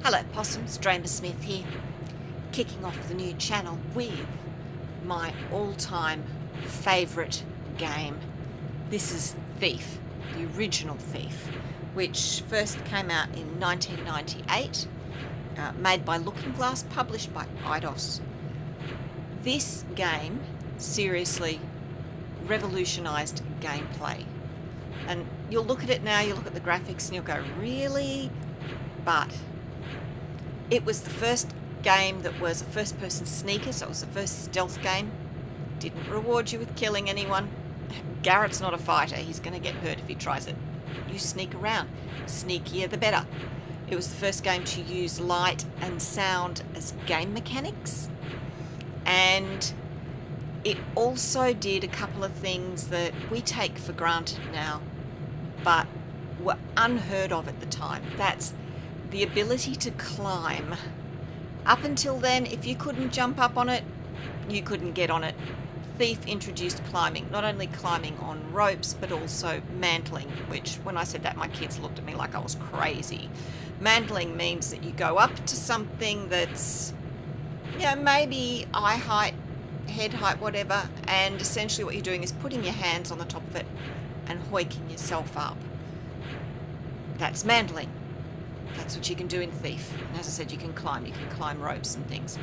Hello possums, Dreymasmith here, kicking off the new channel with my all-time favourite game. This is Thief, the original Thief, which first came out in 1998, made by Looking Glass, published by Eidos. This game seriously revolutionised gameplay. And you'll look at it now, you look at the graphics and you'll go, really? But it was the first game that was a first-person sneaker, so it was the first stealth game. Didn't reward you with killing anyone. Garrett's not a fighter, he's going to get hurt if he tries it. You sneak around. Sneakier the better. It was the first game to use light and sound as game mechanics. And it also did a couple of things that we take for granted now, but were unheard of at the time. That's the ability to climb. Up until then, if you couldn't jump up on it, you couldn't get on it. Thief introduced climbing, not only climbing on ropes, but also mantling, which when I said that, my kids looked at me like I was crazy. Mantling means that you go up to something that's, maybe eye height, head height, whatever, and essentially what you're doing is putting your hands on the top of it and hoiking yourself up. That's mantling. That's what you can do in Thief. And as I said, you can climb ropes and things.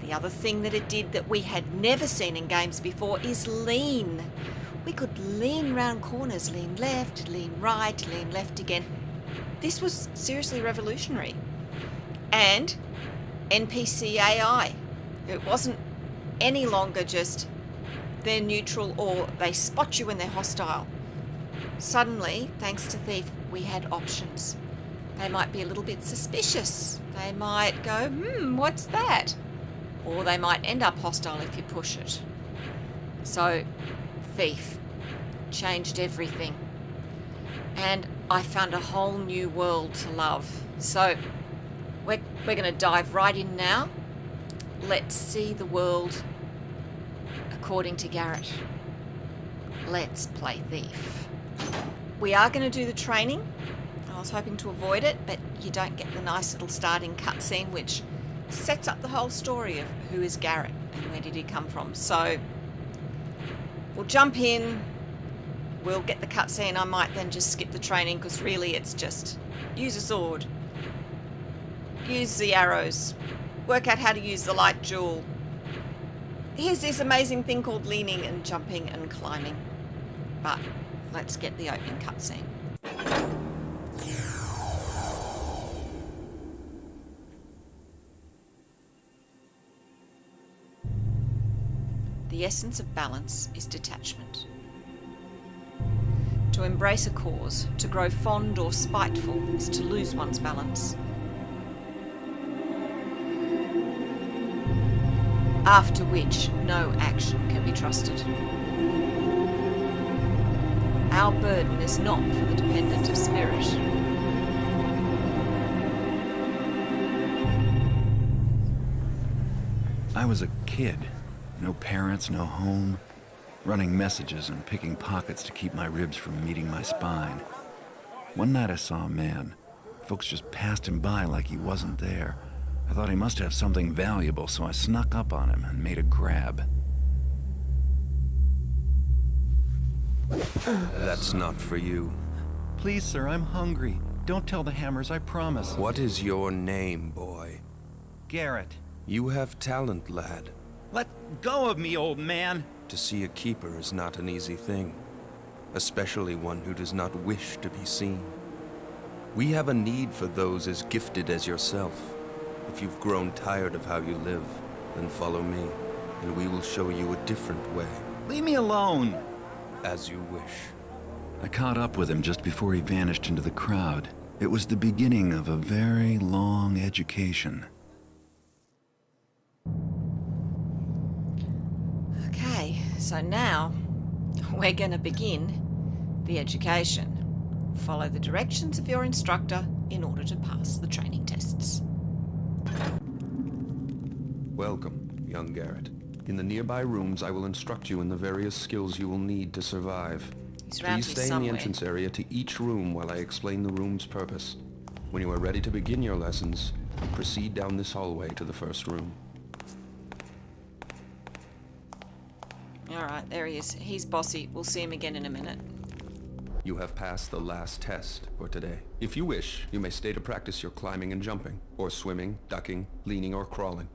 The other thing that it did that we had never seen in games before is lean. We could lean round corners, lean left, lean right, lean left again. This was seriously revolutionary. And NPC AI. It wasn't any longer just they're neutral or they spot you when they're hostile. Suddenly, thanks to Thief, we had options. They might be a little bit suspicious. They might go, what's that? Or they might end up hostile if you push it. So, Thief changed everything. And I found a whole new world to love. So, we're going to dive right in now. Let's see the world according to Garrett. Let's play Thief. We are going to do the training. I was hoping to avoid it, but you don't get the nice little starting cutscene which sets up the whole story of who is Garrett and where did he come from. So we'll jump in, we'll get the cutscene. I might then just skip the training because really it's just use a sword, use the arrows, work out how to use the light jewel. Here's this amazing thing called leaning and jumping and climbing. But let's get the opening cutscene. The essence of balance is detachment. To embrace a cause, to grow fond or spiteful, is to lose one's balance. After which no action can be trusted. Our burden is not for the dependent of spirit. I was a kid. No parents, no home. Running messages and picking pockets to keep my ribs from meeting my spine. One night I saw a man. Folks just passed him by like he wasn't there. I thought he must have something valuable, so I snuck up on him and made a grab. That's not for you. Please, sir, I'm hungry. Don't tell the Hammers, I promise. What is your name, boy? Garrett. You have talent, lad. Let go of me, old man. To see a keeper is not an easy thing, especially one who does not wish to be seen. We have a need for those as gifted as yourself. If you've grown tired of how you live, then follow me, and we will show you a different way. Leave me alone. As you wish. I caught up with him just before he vanished into the crowd. It was the beginning of a very long education. Okay, so now we're going to begin the education. Follow the directions of your instructor in order to pass the training tests. Welcome, young Garrett. In the nearby rooms, I will instruct you in the various skills you will need to survive. Please stay in the entrance area to each room while I explain the room's purpose. When you are ready to begin your lessons, Proceed down this hallway to the first room. Alright, there he is. He's bossy. We'll see him again in a minute. You have passed the last test for today. If you wish, you may stay to practice your climbing and jumping, or swimming, ducking, leaning, or crawling.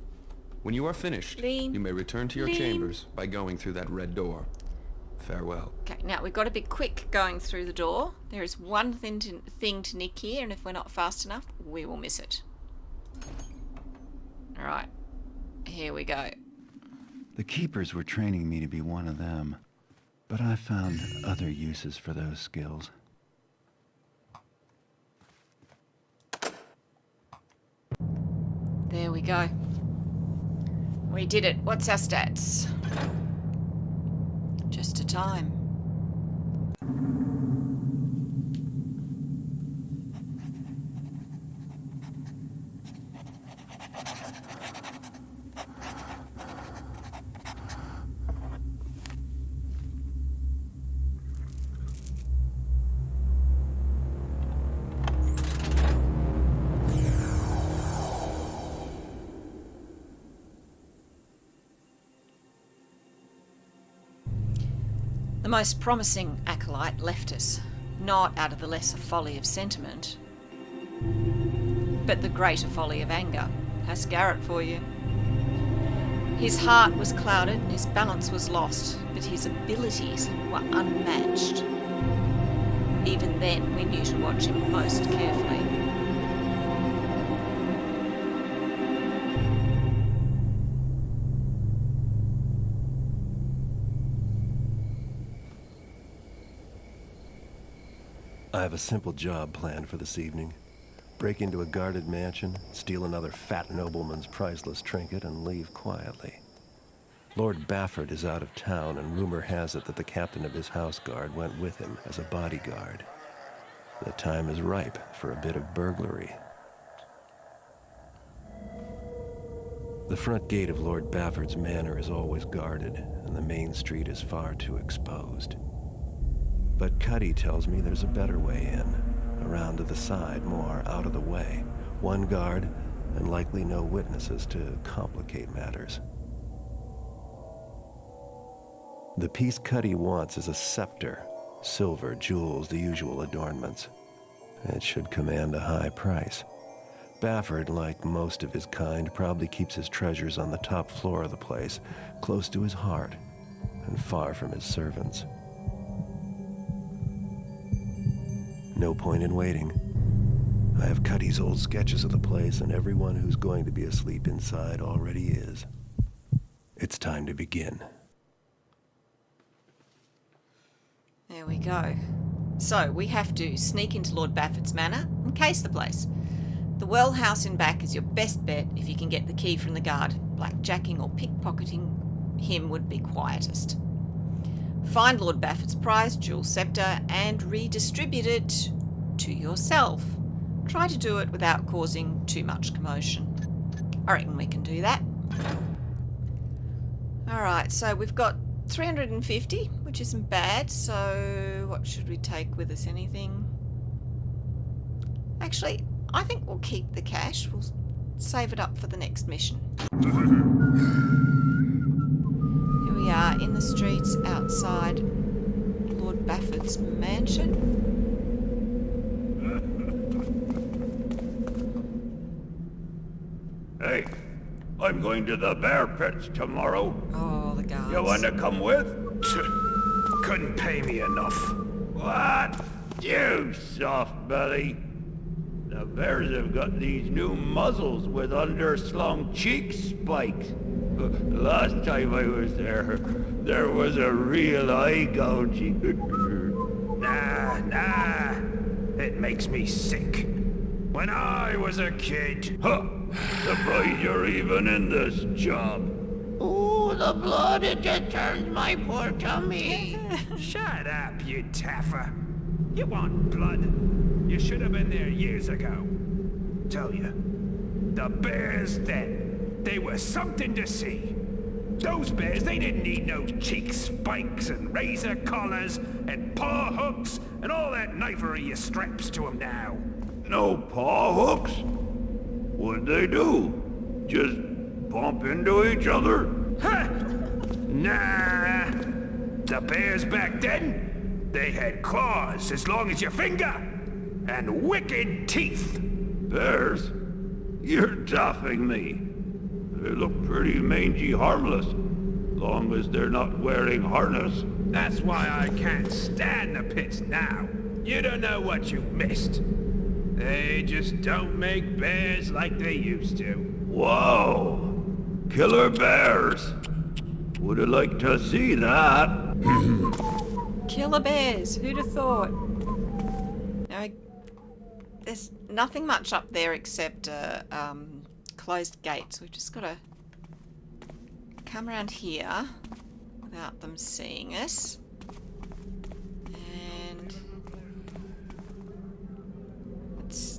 When you are finished, Lean. you may return to your chambers by going through that red door. Farewell. Okay, now we've got to be quick going through the door. There is one thing to nick here, and if we're not fast enough, we will miss it. Alright, here we go. The keepers were training me to be one of them, but I found other uses for those skills. There we go. We did it. What's our stats? Just a time. The most promising acolyte left us, not out of the lesser folly of sentiment, but the greater folly of anger. That's Garrett for you. His heart was clouded and his balance was lost, but his abilities were unmatched. Even then, we knew to watch him most carefully. I have a simple job planned for this evening. Break into a guarded mansion, steal another fat nobleman's priceless trinket, and leave quietly. Lord Bafford is out of town, and rumor has it that the captain of his house guard went with him as a bodyguard. The time is ripe for a bit of burglary. The front gate of Lord Bafford's manor is always guarded, and the main street is far too exposed. But Cuddy tells me there's a better way in, around to the side, more out of the way. One guard, and likely no witnesses to complicate matters. The piece Cuddy wants is a scepter. Silver, jewels, the usual adornments. It should command a high price. Bafford, like most of his kind, probably keeps his treasures on the top floor of the place, close to his heart, and far from his servants. No point in waiting. I have Cuddy's old sketches of the place, and everyone who's going to be asleep inside already is. It's time to begin. There we go. So, we have to sneak into Lord Bafford's manor and case the place. The well house in back is your best bet if you can get the key from the guard. Blackjacking or pickpocketing him would be quietest. Find Lord Bafford's prized jewel scepter and redistribute it to yourself. Try to do it without causing too much commotion. I reckon we can do that. Alright, so we've got 350, which isn't bad, so what should we take with us? Anything? Actually, I think we'll keep the cash. We'll save it up for the next mission. Here we are in the streets outside Lord Bafford's mansion. Hey, I'm going to the bear pits tomorrow. Oh, the guards. You want to come with? Couldn't pay me enough. What? You soft belly. The bears have got these new muzzles with underslung cheek spikes. Last time I was there was a real eye gouging. Nah. It makes me sick. When I was a kid... Huh. Surprised you're even in this job. Ooh, the blood, it just turns my poor tummy. Shut up, you taffer. You want blood? You should have been there years ago. Tell you, the bears then, they were something to see. Those bears, they didn't need no cheek spikes and razor collars and paw hooks and all that knifery you straps to them now. No paw hooks? What'd they do? Just bump into each other? Ha! Nah. The bears back then, they had claws as long as your finger, and wicked teeth. Bears? You're toughing me. They look pretty mangy harmless, long as they're not wearing harness. That's why I can't stand the pits now. You don't know what you missed. They just don't make bears like they used to. Whoa! Killer bears! Would have liked to see that. Killer bears, who'd have thought? Now, there's nothing much up there except closed gates. We've just got to come around here without them seeing us. And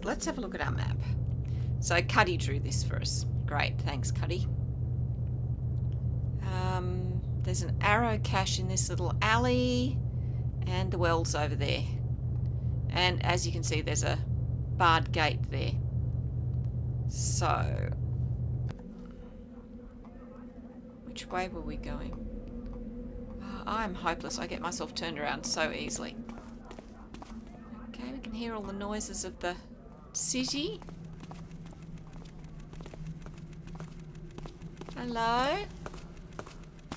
let's have a look at our map. So Cuddy drew this for us. Great, thanks Cuddy. There's an arrow cache in this little alley, and the well's over there. And as you can see, there's a barred gate there. So, which way were we going? Oh, I'm hopeless. I get myself turned around so easily. Okay, we can hear all the noises of the city. Hello?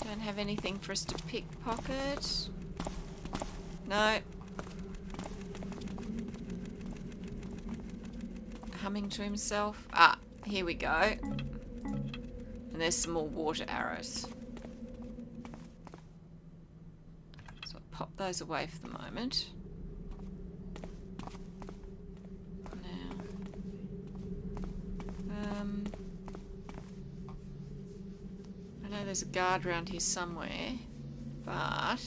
Don't have anything for us to pickpocket. No. Humming to himself. Ah, here we go. And there's some more water arrows. So I'll pop those away for the moment. Now. I know there's a guard around here somewhere, but I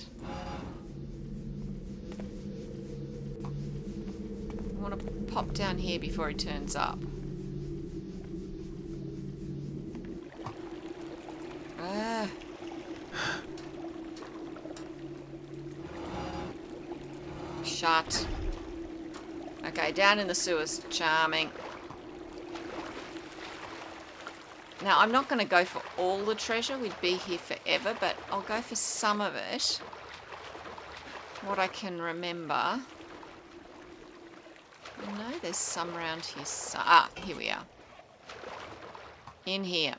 want to pop down here before he turns up. Shut. Okay, down in the sewers. Charming. Now, I'm not going to go for all the treasure. We'd be here forever, but I'll go for some of it. What I can remember. I know there's some around here. Here we are. In here.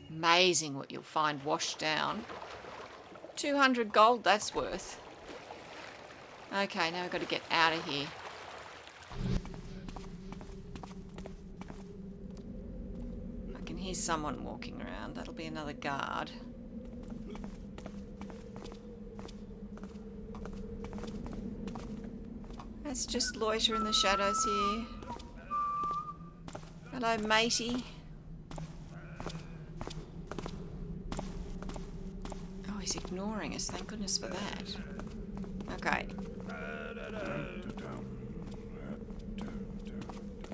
Amazing what you'll find washed down. 200 gold, that's worth. Okay, now I've got to get out of here. I can hear someone walking around. That'll be another guard. Let's just loiter in the shadows here. Hello, matey. Oh, he's ignoring us. Thank goodness for that. Okay.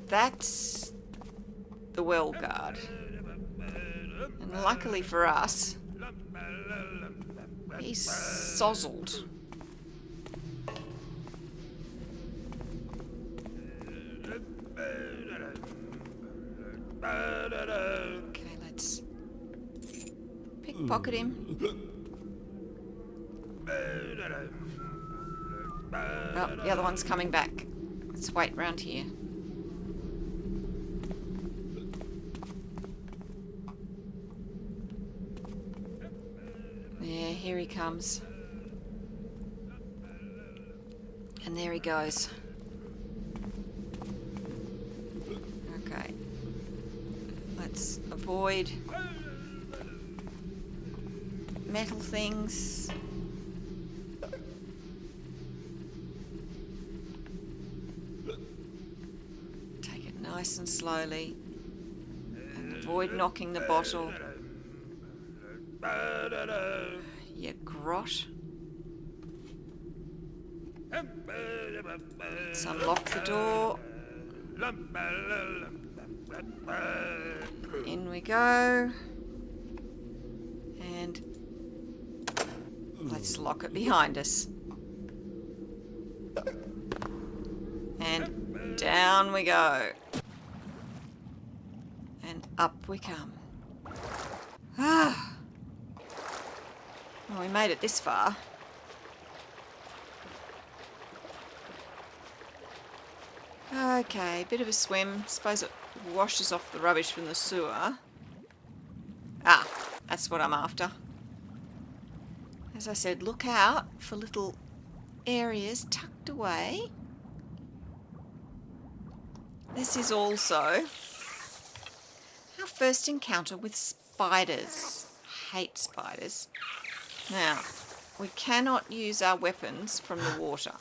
That's the well guard. And luckily for us, he's sozzled. Okay, let's pickpocket him. Oh, the other one's coming back. Let's wait round here. Yeah, here he comes. And there he goes. Okay. Let's avoid metal things. Take it nice and slowly. And avoid knocking the bottle. You grot. Let's unlock the door. In we go. And let's lock it behind us. And down we go. And up we come. Ah! Well, we made it this far. Okay, bit of a swim. Suppose it washes off the rubbish from the sewer. Ah, that's what I'm after. As I said, look out for little areas tucked away. This is also our first encounter with spiders. I hate spiders. Now, we cannot use our weapons from the water.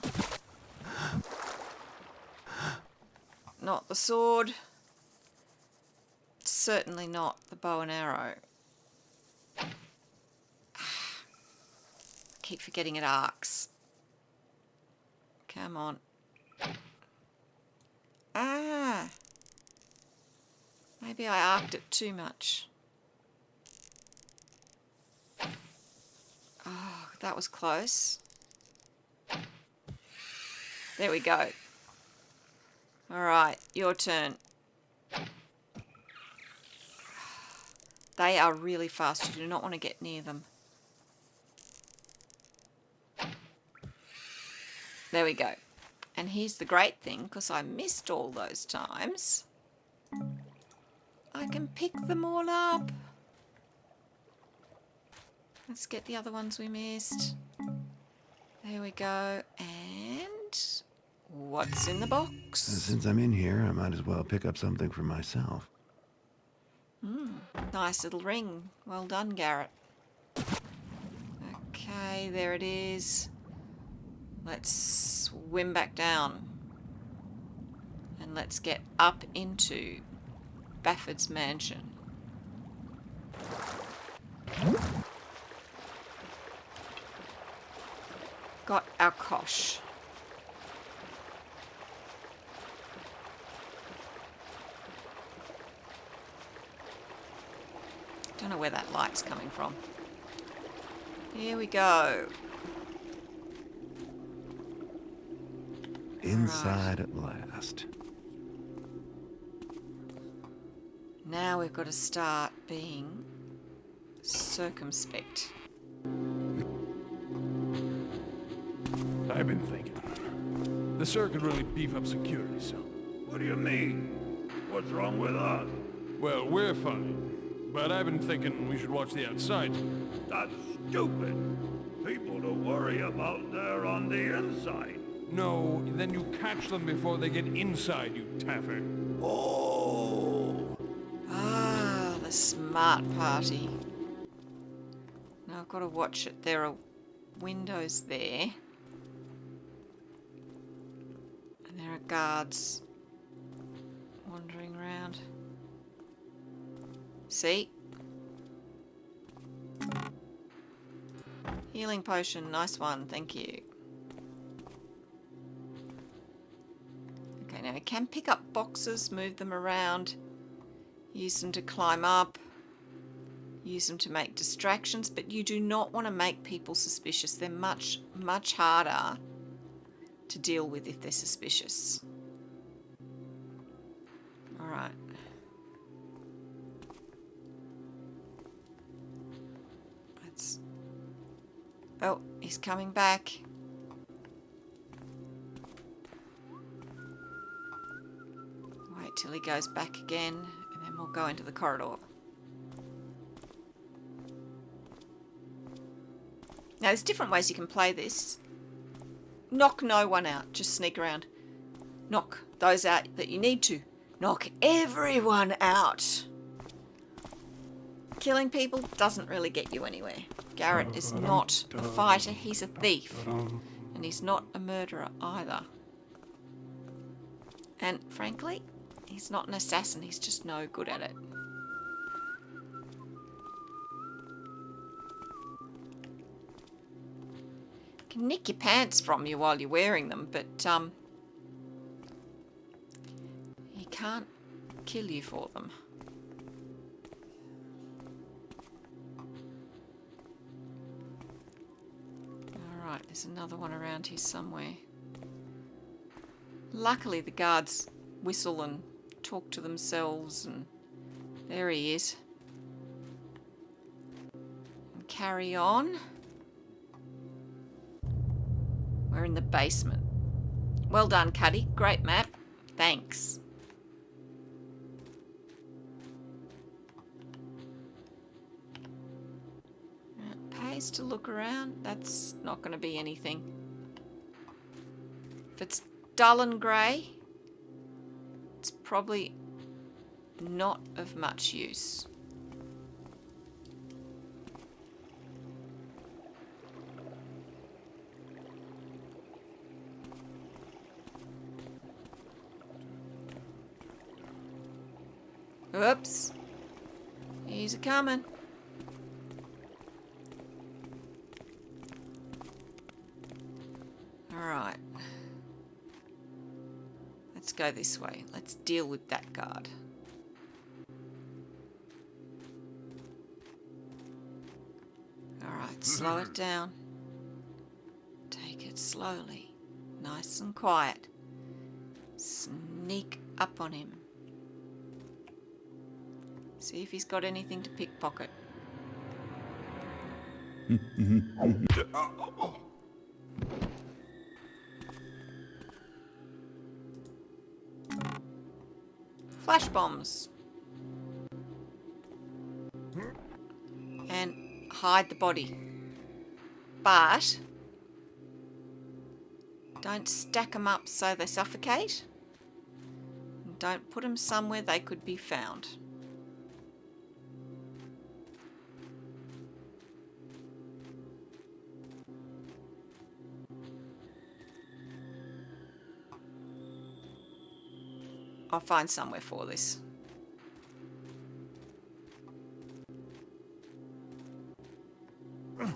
Not the sword. Certainly not the bow and arrow. I keep forgetting it arcs. Come on. Ah. Maybe I arced it too much. Oh, that was close. There we go. Alright, your turn. They are really fast. You do not want to get near them. There we go. And here's the great thing, because I missed all those times. I can pick them all up. Let's get the other ones we missed. There we go. And what's in the box? Since I'm in here, I might as well pick up something for myself. Nice little ring. Well done, Garrett. Okay, there it is. Let's swim back down. And let's get up into Bafford's mansion. Got our kosh. Don't know where that light's coming from. Here we go. Inside at last. Now we've got to start being circumspect. I've been thinking. The Sir could really beef up security some. What do you mean? What's wrong with us? Well, we're fine. But I've been thinking we should watch the outside. That's stupid. People to worry about there on the inside. No, then you catch them before they get inside, you taffer. Oh! Ah, the smart party. Now I've got to watch it. There are windows there. And there are guards wandering around. See? Healing potion, nice one, thank you. Okay, now I can pick up boxes, move them around, use them to climb up, use them to make distractions, but you do not want to make people suspicious. They're much, much harder to deal with if they're suspicious. Alright. Oh, he's coming back. Wait till he goes back again, and then we'll go into the corridor. Now, there's different ways you can play this. Knock no one out. Just sneak around. Knock those out that you need to. Knock everyone out. Killing people doesn't really get you anywhere. Garrett is not a fighter, he's a thief. And he's not a murderer either. And frankly, he's not an assassin, he's just no good at it. Can nick your pants from you while you're wearing them, but he can't kill you for them. There's another one around here somewhere. Luckily the guards whistle and talk to themselves and There he is. And carry on. We're in the basement. Well done, Cuddy. Great map. Thanks. It pays to look around. That's not going to be anything. If it's dull and grey, it's probably not of much use. Oops. He's a coming. Alright. Let's go this way. Let's deal with that guard. Alright, slow it down. Take it slowly. Nice and quiet. Sneak up on him. See if he's got anything to pickpocket. Flash bombs. And hide the body. But don't stack them up so they suffocate. Don't put them somewhere they could be found. I'll find somewhere for this. Right,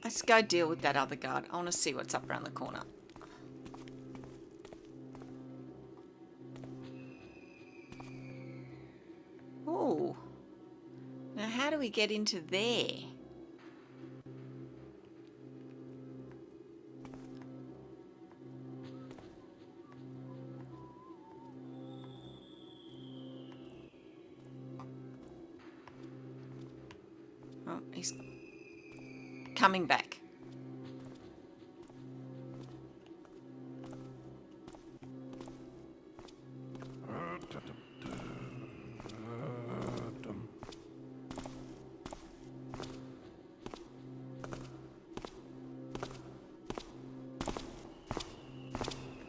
let's go deal with that other guard. I want to see what's up around the corner. Oh, now how do we get into there? Oh, he's coming back.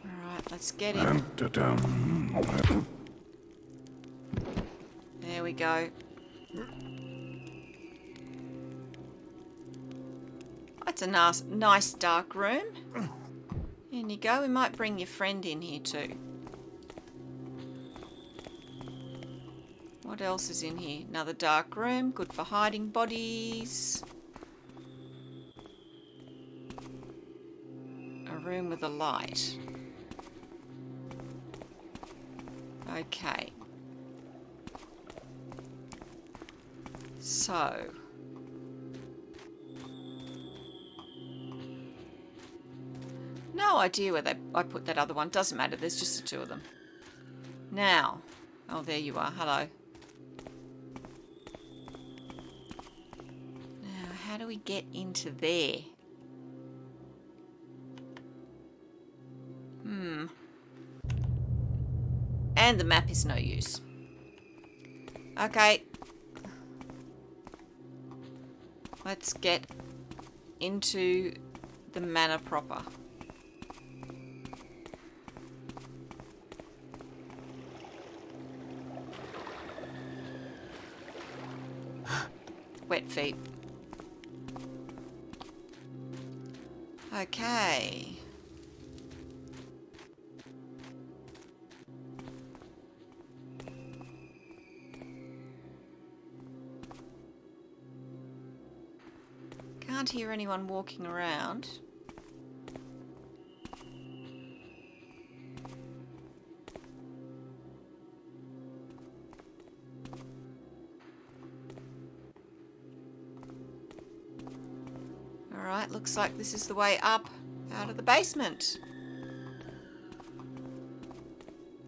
Alright, let's get him. There we go. It's a nice dark room. In you go. We might bring your friend in here too. What else is in here? Another dark room. Good for hiding bodies. A room with a light. Okay. So... no idea where I put that other one. Doesn't matter. There's just the two of them. Now. Oh, there you are. Hello. Now, how do we get into there? And the map is no use. Okay. Let's get into the manor proper. Wet feet. Okay. Can't hear anyone walking around. Alright, looks like this is the way up out of the basement.